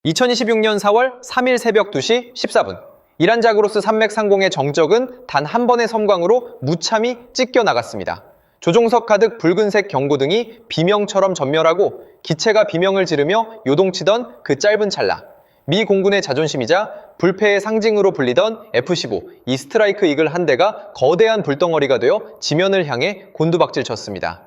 2026년 4월 3일 새벽 2시 14분. 이란 자그로스 산맥 상공의 정적은 단 한 번의 섬광으로 무참히 찢겨 나갔습니다. 조종석 가득 붉은색 경고등이 비명처럼 전멸하고 기체가 비명을 지르며 요동치던 그 짧은 찰나. 미 공군의 자존심이자 불패의 상징으로 불리던 F-15, 이 스트라이크 이글 한 대가 거대한 불덩어리가 되어 지면을 향해 곤두박질 쳤습니다.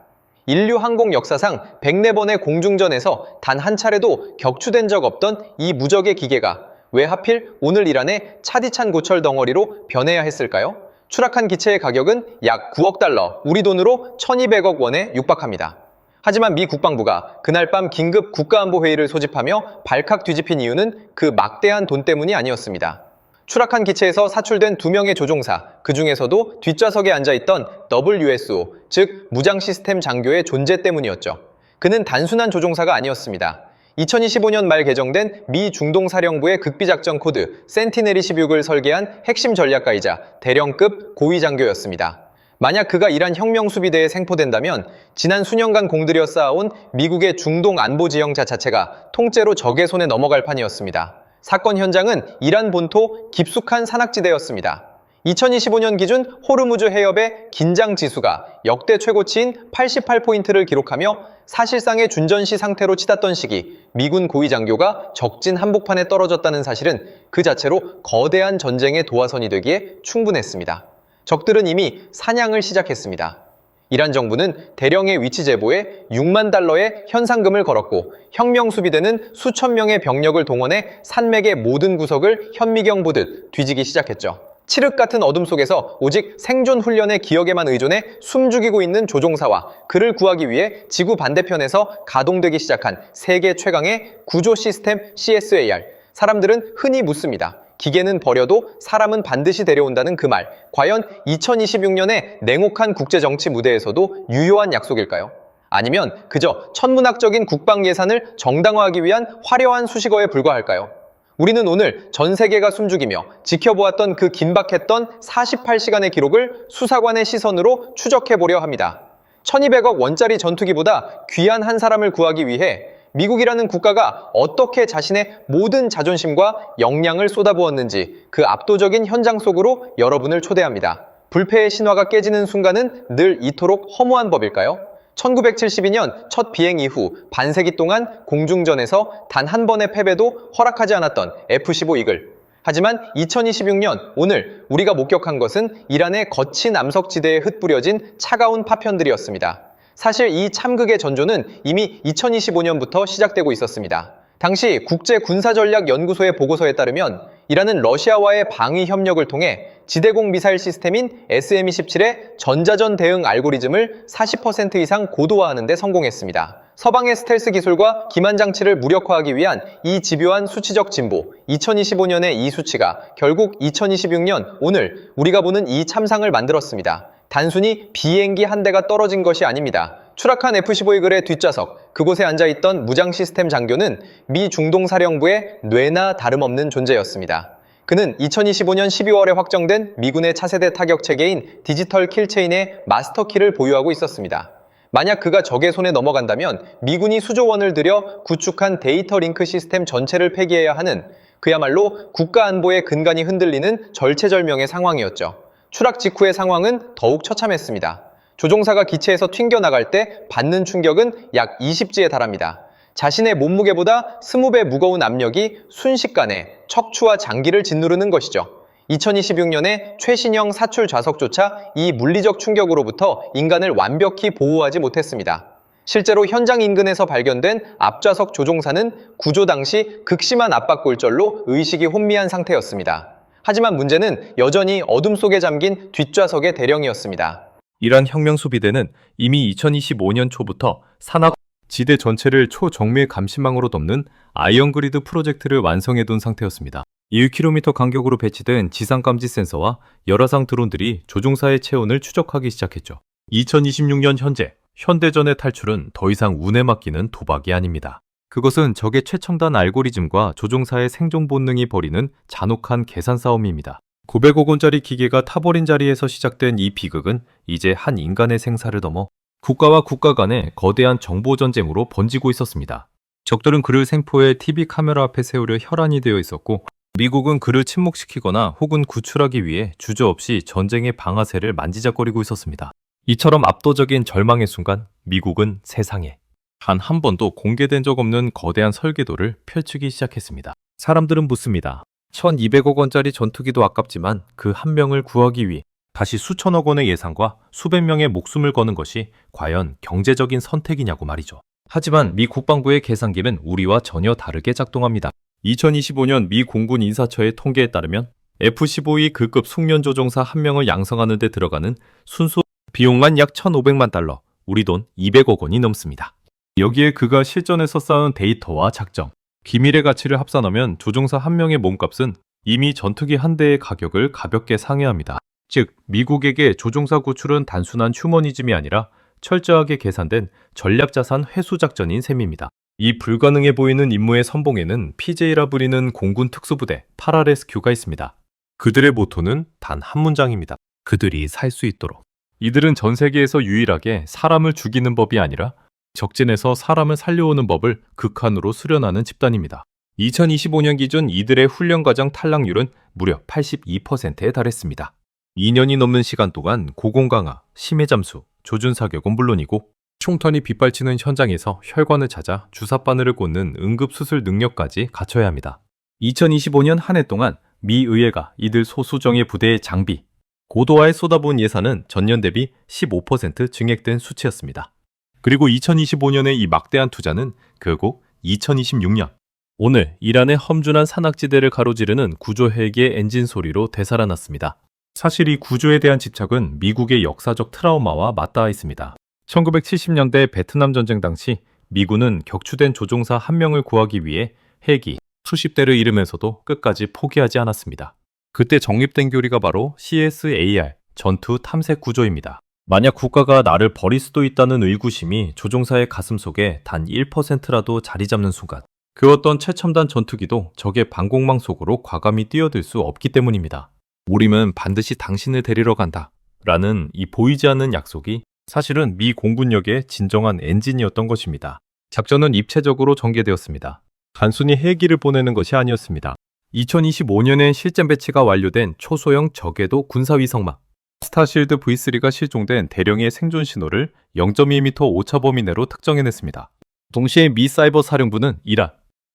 인류 항공 역사상 104번의 공중전에서 단 한 차례도 격추된 적 없던 이 무적의 기계가 왜 하필 오늘 이란의 차디찬 고철 덩어리로 변해야 했을까요? 추락한 기체의 가격은 약 9억 달러, 우리 돈으로 1200억 원에 육박합니다. 하지만 미 국방부가 그날 밤 긴급 국가안보회의를 소집하며 발칵 뒤집힌 이유는 그 막대한 돈 때문이 아니었습니다. 추락한 기체에서 사출된 2명의 조종사, 그 중에서도 뒷좌석에 앉아있던 WSO, 즉 무장 시스템 장교의 존재 때문이었죠. 그는 단순한 조종사가 아니었습니다. 2025년 말 개정된 미 중동사령부의 극비작전 코드 센티넬 26을 설계한 핵심 전략가이자 대령급 고위 장교였습니다. 만약 그가 이란 혁명수비대에 생포된다면 지난 수년간 공들여 쌓아온 미국의 중동 안보 지형자 자체가 통째로 적의 손에 넘어갈 판이었습니다. 사건 현장은 이란 본토 깊숙한 산악지대였습니다. 2025년 기준 호르무즈 해협의 긴장지수가 역대 최고치인 88포인트를 기록하며 사실상의 준전시 상태로 치닫던 시기 미군 고위 장교가 적진 한복판에 떨어졌다는 사실은 그 자체로 거대한 전쟁의 도화선이 되기에 충분했습니다. 적들은 이미 사냥을 시작했습니다. 이란 정부는 대령의 위치 제보에 6만 달러의 현상금을 걸었고 혁명수비대는 수천 명의 병력을 동원해 산맥의 모든 구석을 현미경 보듯 뒤지기 시작했죠. 칠흑 같은 어둠 속에서 오직 생존 훈련의 기억에만 의존해 숨죽이고 있는 조종사와 그를 구하기 위해 지구 반대편에서 가동되기 시작한 세계 최강의 구조 시스템 CSAR. 사람들은 흔히 묻습니다. 기계는 버려도 사람은 반드시 데려온다는 그 말, 과연 2026년의 냉혹한 국제정치 무대에서도 유효한 약속일까요? 아니면 그저 천문학적인 국방 예산을 정당화하기 위한 화려한 수식어에 불과할까요? 우리는 오늘 전 세계가 숨죽이며 지켜보았던 그 긴박했던 48시간의 기록을 수사관의 시선으로 추적해보려 합니다. 1200억 원짜리 전투기보다 귀한 한 사람을 구하기 위해 미국이라는 국가가 어떻게 자신의 모든 자존심과 역량을 쏟아부었는지 그 압도적인 현장 속으로 여러분을 초대합니다. 불패의 신화가 깨지는 순간은 늘 이토록 허무한 법일까요? 1972년 첫 비행 이후 반세기 동안 공중전에서 단 한 번의 패배도 허락하지 않았던 F-15 이글. 하지만 2026년 오늘 우리가 목격한 것은 이란의 거친 암석지대에 흩뿌려진 차가운 파편들이었습니다. 사실 이 참극의 전조는 이미 2025년부터 시작되고 있었습니다. 당시 국제군사전략연구소의 보고서에 따르면 이란은 러시아와의 방위 협력을 통해 지대공 미사일 시스템인 SM-27의 전자전 대응 알고리즘을 40% 이상 고도화하는 데 성공했습니다. 서방의 스텔스 기술과 기만 장치를 무력화하기 위한 이 집요한 수치적 진보, 2025년의 이 수치가 결국 2026년 오늘 우리가 보는 이 참상을 만들었습니다. 단순히 비행기 한 대가 떨어진 것이 아닙니다. 추락한 F-15 이글의 뒷좌석, 그곳에 앉아있던 무장 시스템 장교는 미 중동사령부의 뇌나 다름없는 존재였습니다. 그는 2025년 12월에 확정된 미군의 차세대 타격 체계인 디지털 킬체인의 마스터키를 보유하고 있었습니다. 만약 그가 적의 손에 넘어간다면 미군이 수조 원을 들여 구축한 데이터 링크 시스템 전체를 폐기해야 하는 그야말로 국가안보의 근간이 흔들리는 절체절명의 상황이었죠. 추락 직후의 상황은 더욱 처참했습니다. 조종사가 기체에서 튕겨나갈 때 받는 충격은 약 20G에 달합니다. 자신의 몸무게보다 20배 무거운 압력이 순식간에 척추와 장기를 짓누르는 것이죠. 2026년에 최신형 사출 좌석조차 이 물리적 충격으로부터 인간을 완벽히 보호하지 못했습니다. 실제로 현장 인근에서 발견된 앞좌석 조종사는 구조 당시 극심한 압박골절로 의식이 혼미한 상태였습니다. 하지만 문제는 여전히 어둠 속에 잠긴 뒷좌석의 대령이었습니다. 이란 혁명수비대는 이미 2025년 초부터 산악 지대 전체를 초정밀 감시망으로 덮는 아이언그리드 프로젝트를 완성해둔 상태였습니다. 2km 간격으로 배치된 지상감지 센서와 열화상 드론들이 조종사의 체온을 추적하기 시작했죠. 2026년 현재 현대전의 탈출은 더 이상 운에 맡기는 도박이 아닙니다. 그것은 적의 최첨단 알고리즘과 조종사의 생존 본능이 벌이는 잔혹한 계산 싸움입니다. 900억 원짜리 기계가 타버린 자리에서 시작된 이 비극은 이제 한 인간의 생사를 넘어 국가와 국가 간의 거대한 정보 전쟁으로 번지고 있었습니다. 적들은 그를 생포해 TV 카메라 앞에 세우려 혈안이 되어 있었고, 미국은 그를 침묵시키거나 혹은 구출하기 위해 주저없이 전쟁의 방아쇠를 만지작거리고 있었습니다. 이처럼 압도적인 절망의 순간, 미국은 세상에 단 한 번도 공개된 적 없는 거대한 설계도를 펼치기 시작했습니다. 사람들은 묻습니다. 1200억 원짜리 전투기도 아깝지만 그 한 명을 구하기 위해 다시 수천억 원의 예산과 수백 명의 목숨을 거는 것이 과연 경제적인 선택이냐고 말이죠. 하지만 미 국방부의 계산기는 우리와 전혀 다르게 작동합니다. 2025년 미 공군 인사처의 통계에 따르면 F-15E 급급 숙련 조종사 한 명을 양성하는 데 들어가는 순수 비용만 약 1,500만 달러, 우리 돈 200억 원이 넘습니다. 여기에 그가 실전에서 쌓은 데이터와 작정, 기밀의 가치를 합산하면 조종사 한 명의 몸값은 이미 전투기 한 대의 가격을 가볍게 상회합니다. 즉, 미국에게 조종사 구출은 단순한 휴머니즘이 아니라 철저하게 계산된 전략자산 회수 작전인 셈입니다. 이 불가능해 보이는 임무의 선봉에는 PJ라 불리는 공군 특수부대 파라레스큐가 있습니다. 그들의 모토는 단 한 문장입니다. 그들이 살 수 있도록. 이들은 전 세계에서 유일하게 사람을 죽이는 법이 아니라 적진에서 사람을 살려오는 법을 극한으로 수련하는 집단입니다. 2025년 기준 이들의 훈련과정 탈락률은 무려 82%에 달했습니다. 2년이 넘는 시간 동안 고공 강화, 심해 잠수, 조준 사격은 물론이고 총탄이 빗발치는 현장에서 혈관을 찾아 주사바늘을 꽂는 응급수술 능력까지 갖춰야 합니다. 2025년 한 해 동안 미 의회가 이들 소수정예 부대의 장비, 고도화에 쏟아부은 예산은 전년 대비 15% 증액된 수치였습니다. 그리고 2025년의 이 막대한 투자는 결국 2026년 오늘 이란의 험준한 산악지대를 가로지르는 구조 헬기의 엔진 소리로 되살아났습니다. 사실 이 구조에 대한 집착은 미국의 역사적 트라우마와 맞닿아 있습니다. 1970년대 베트남 전쟁 당시 미군은 격추된 조종사 한 명을 구하기 위해 헬기 수십 대를 잃으면서도 끝까지 포기하지 않았습니다. 그때 정립된 교리가 바로 CSAR, 전투 탐색 구조입니다. 만약 국가가 나를 버릴 수도 있다는 의구심이 조종사의 가슴 속에 단 1%라도 자리 잡는 순간 그 어떤 최첨단 전투기도 적의 방공망 속으로 과감히 뛰어들 수 없기 때문입니다. 우림은 반드시 당신을 데리러 간다 라는 이 보이지 않는 약속이 사실은 미 공군력의 진정한 엔진이었던 것입니다. 작전은 입체적으로 전개되었습니다. 단순히 헬기를 보내는 것이 아니었습니다. 2025년에 실전 배치가 완료된 초소형 저궤도 군사위성막 스타실드 V3가 실종된 대령의 생존 신호를 0.2m 오차 범위 내로 특정해냈습니다. 동시에 미 사이버 사령부는 이란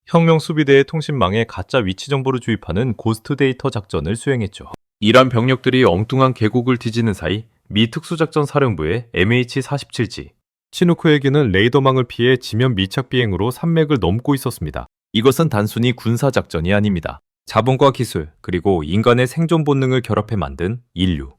혁명 수비대의 통신망에 가짜 위치 정보를 주입하는 고스트 데이터 작전을 수행했죠. 이란 병력들이 엉뚱한 계곡을 뒤지는 사이 미 특수작전 사령부의 MH-47G 치누크 헬기는 레이더망을 피해 지면 밀착 비행으로 산맥을 넘고 있었습니다. 이것은 단순히 군사작전이 아닙니다. 자본과 기술, 그리고 인간의 생존 본능을 결합해 만든 인류.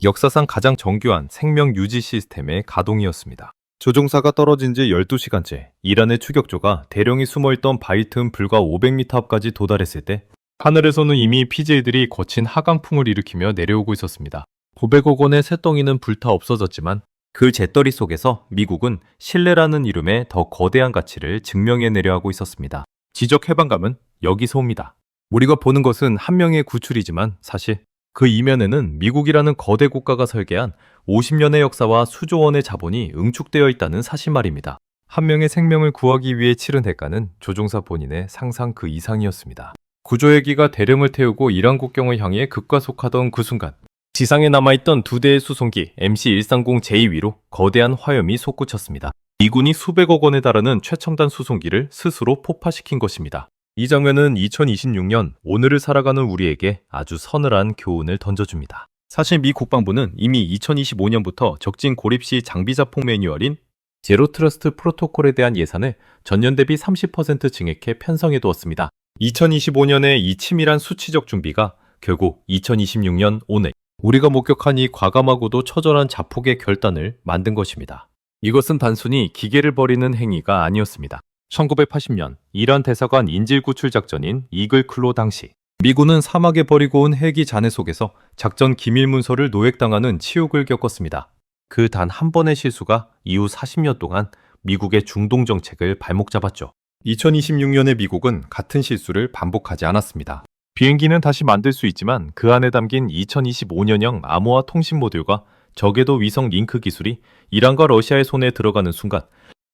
역사상 가장 정교한 생명 유지 시스템의 가동이었습니다. 조종사가 떨어진 지 12시간째 이란의 추격조가 대령이 숨어있던 바위 틈 불과 500m 앞까지 도달했을 때 하늘에서는 이미 PJ들이 거친 하강풍을 일으키며 내려오고 있었습니다. 900억 원의 쇳덩이는 불타 없어졌지만 그 재떨이 속에서 미국은 신뢰라는 이름의 더 거대한 가치를 증명해내려 하고 있었습니다. 지적 해방감은 여기서 옵니다. 우리가 보는 것은 한 명의 구출이지만 사실 그 이면에는 미국이라는 거대 국가가 설계한 50년의 역사와 수조 원의 자본이 응축되어 있다는 사실 말입니다. 한 명의 생명을 구하기 위해 치른 대가는 조종사 본인의 상상 그 이상이었습니다. 구조헬기가 대령을 태우고 이란 국경을 향해 급가속하던 그 순간 지상에 남아있던 두 대의 수송기 MC-130J 위로 거대한 화염이 솟구쳤습니다. 미군이 수백억 원에 달하는 최첨단 수송기를 스스로 폭파시킨 것입니다. 이 장면은 2026년 오늘을 살아가는 우리에게 아주 서늘한 교훈을 던져줍니다. 사실 미 국방부는 이미 2025년부터 적진 고립 시 장비 자폭 매뉴얼인 제로 트러스트 프로토콜에 대한 예산을 전년 대비 30% 증액해 편성해 두었습니다. 2025년의 이 치밀한 수치적 준비가 결국 2026년 오늘 우리가 목격한 이 과감하고도 처절한 자폭의 결단을 만든 것입니다. 이것은 단순히 기계를 버리는 행위가 아니었습니다. 1980년 이란 대사관 인질 구출 작전인 이글 클로 당시 미군은 사막에 버리고 온 헬기 잔해 속에서 작전 기밀 문서를 노획당하는 치욕을 겪었습니다. 그 단 한 번의 실수가 이후 40년 동안 미국의 중동 정책을 발목 잡았죠. 2026년에 미국은 같은 실수를 반복하지 않았습니다. 비행기는 다시 만들 수 있지만 그 안에 담긴 2025년형 암호화 통신 모듈과 저궤도 위성 링크 기술이 이란과 러시아의 손에 들어가는 순간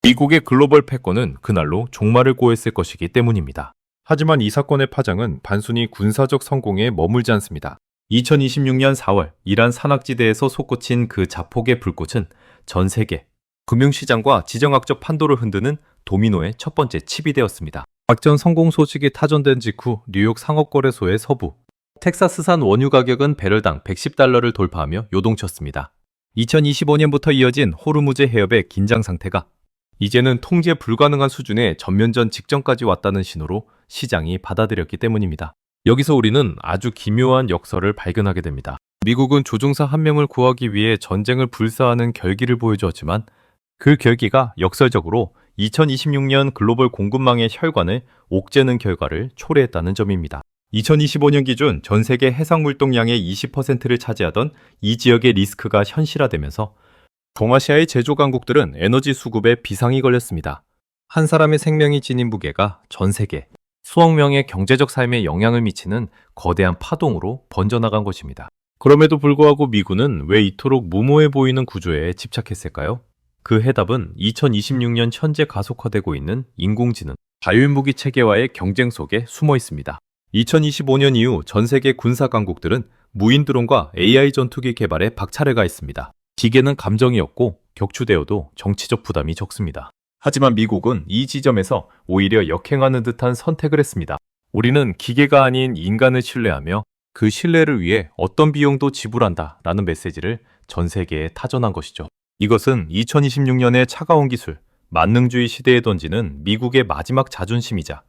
미국의 글로벌 패권은 그날로 종말을 꼬했을 것이기 때문입니다. 하지만 이 사건의 파장은 단순히 군사적 성공에 머물지 않습니다. 2026년 4월 이란 산악지대에서 솟구친 그 자폭의 불꽃은 전 세계 금융시장과 지정학적 판도를 흔드는 도미노의 첫 번째 칩이 되었습니다. 작전 성공 소식이 타전된 직후 뉴욕 상업거래소의 서부 텍사스산 원유 가격은 배럴당 110달러를 돌파하며 요동쳤습니다. 2025년부터 이어진 호르무즈 해협의 긴장 상태가 이제는 통제 불가능한 수준의 전면전 직전까지 왔다는 신호로 시장이 받아들였기 때문입니다. 여기서 우리는 아주 기묘한 역설을 발견하게 됩니다. 미국은 조종사 한 명을 구하기 위해 전쟁을 불사하는 결기를 보여주었지만 그 결기가 역설적으로 2026년 글로벌 공급망의 혈관을 옥죄는 결과를 초래했다는 점입니다. 2025년 기준 전 세계 해상물동량의 20%를 차지하던 이 지역의 리스크가 현실화되면서 동아시아의 제조 강국들은 에너지 수급에 비상이 걸렸습니다. 한 사람의 생명이 지닌 무게가 전 세계 수억 명의 경제적 삶에 영향을 미치는 거대한 파동으로 번져나간 것입니다. 그럼에도 불구하고 미군은 왜 이토록 무모해 보이는 구조에 집착했을까요? 그 해답은 2026년 현재 가속화되고 있는 인공지능, 자율무기 체계와의 경쟁 속에 숨어 있습니다. 2025년 이후 전 세계 군사 강국들은 무인 드론과 AI 전투기 개발에 박차를 가했습니다. 기계는 감정이 없고 격추되어도 정치적 부담이 적습니다. 하지만 미국은 이 지점에서 오히려 역행하는 듯한 선택을 했습니다. 우리는 기계가 아닌 인간을 신뢰하며 그 신뢰를 위해 어떤 비용도 지불한다 라는 메시지를 전 세계에 타전한 것이죠. 이것은 2026년의 차가운 기술, 만능주의 시대에 던지는 미국의 마지막 자존심이자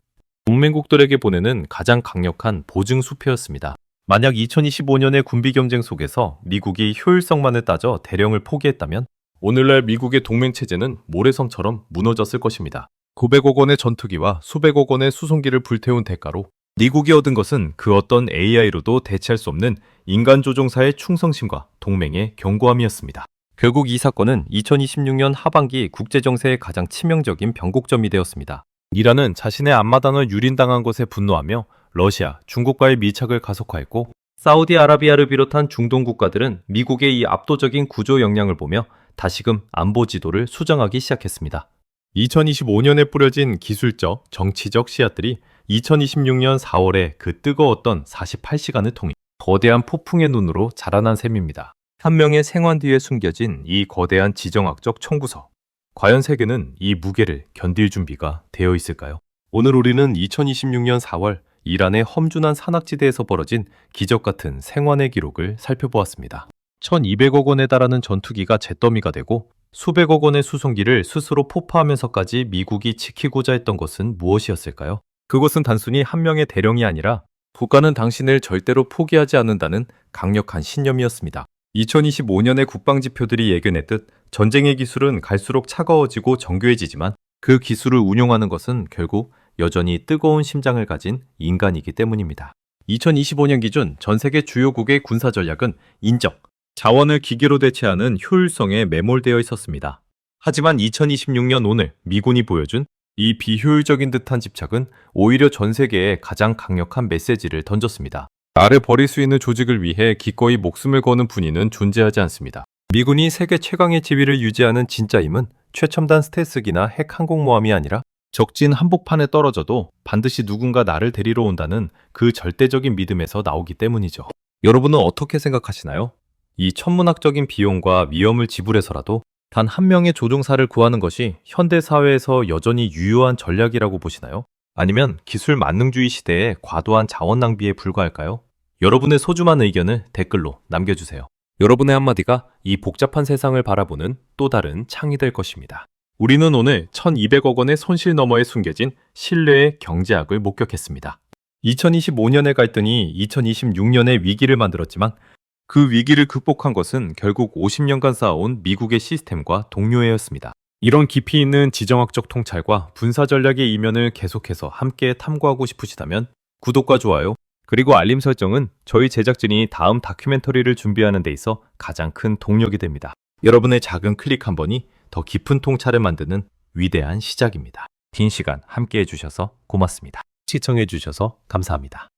동맹국들에게 보내는 가장 강력한 보증 수표였습니다. 만약 2025년의 군비 경쟁 속에서 미국이 효율성만을 따져 대령을 포기했다면 오늘날 미국의 동맹체제는 모래성처럼 무너졌을 것입니다. 900억 원의 전투기와 수백억 원의 수송기를 불태운 대가로 미국이 얻은 것은 그 어떤 AI로도 대체할 수 없는 인간 조종사의 충성심과 동맹의 견고함이었습니다. 결국 이 사건은 2026년 하반기 국제정세의 가장 치명적인 변곡점이 되었습니다. 이란은 자신의 앞마당을 유린당한 것에 분노하며 러시아, 중국과의 밀착을 가속화했고 사우디아라비아를 비롯한 중동 국가들은 미국의 이 압도적인 구조 역량을 보며 다시금 안보 지도를 수정하기 시작했습니다. 2025년에 뿌려진 기술적, 정치적 씨앗들이 2026년 4월에 그 뜨거웠던 48시간을 통해 거대한 폭풍의 눈으로 자라난 셈입니다. 한 명의 생환 뒤에 숨겨진 이 거대한 지정학적 청구서. 과연 세계는 이 무게를 견딜 준비가 되어 있을까요? 오늘 우리는 2026년 4월 이란의 험준한 산악지대에서 벌어진 기적같은 생환의 기록을 살펴보았습니다. 1200억 원에 달하는 전투기가 잿더미가 되고 수백억 원의 수송기를 스스로 폭파하면서까지 미국이 지키고자 했던 것은 무엇이었을까요? 그것은 단순히 한 명의 대령이 아니라 국가는 당신을 절대로 포기하지 않는다는 강력한 신념이었습니다. 2025년의 국방지표들이 예견했듯 전쟁의 기술은 갈수록 차가워지고 정교해지지만 그 기술을 운용하는 것은 결국 여전히 뜨거운 심장을 가진 인간이기 때문입니다. 2025년 기준 전 세계 주요국의 군사 전략은 인적, 자원을 기계로 대체하는 효율성에 매몰되어 있었습니다. 하지만 2026년 오늘 미군이 보여준 이 비효율적인 듯한 집착은 오히려 전 세계에 가장 강력한 메시지를 던졌습니다. 나를 버릴 수 있는 조직을 위해 기꺼이 목숨을 거는 분위는 존재하지 않습니다. 미군이 세계 최강의 지위를 유지하는 진짜 힘은 최첨단 스텔스기나 핵 항공모함이 아니라 적진 한복판에 떨어져도 반드시 누군가 나를 데리러 온다는 그 절대적인 믿음에서 나오기 때문이죠. 여러분은 어떻게 생각하시나요? 이 천문학적인 비용과 위험을 지불해서라도 단 한 명의 조종사를 구하는 것이 현대 사회에서 여전히 유효한 전략이라고 보시나요? 아니면 기술 만능주의 시대의 과도한 자원 낭비에 불과할까요? 여러분의 소중한 의견을 댓글로 남겨주세요. 여러분의 한마디가 이 복잡한 세상을 바라보는 또 다른 창이 될 것입니다. 우리는 오늘 1200억 원의 손실 너머에 숨겨진 신뢰의 경제학을 목격했습니다. 2025년의 갈등이 2026년의 위기를 만들었지만 그 위기를 극복한 것은 결국 50년간 쌓아온 미국의 시스템과 동료애였습니다. 이런 깊이 있는 지정학적 통찰과 군사 전략의 이면을 계속해서 함께 탐구하고 싶으시다면 구독과 좋아요, 그리고 알림 설정은 저희 제작진이 다음 다큐멘터리를 준비하는 데 있어 가장 큰 동력이 됩니다. 여러분의 작은 클릭 한 번이 더 깊은 통찰을 만드는 위대한 시작입니다. 긴 시간 함께 해주셔서 고맙습니다. 시청해주셔서 감사합니다.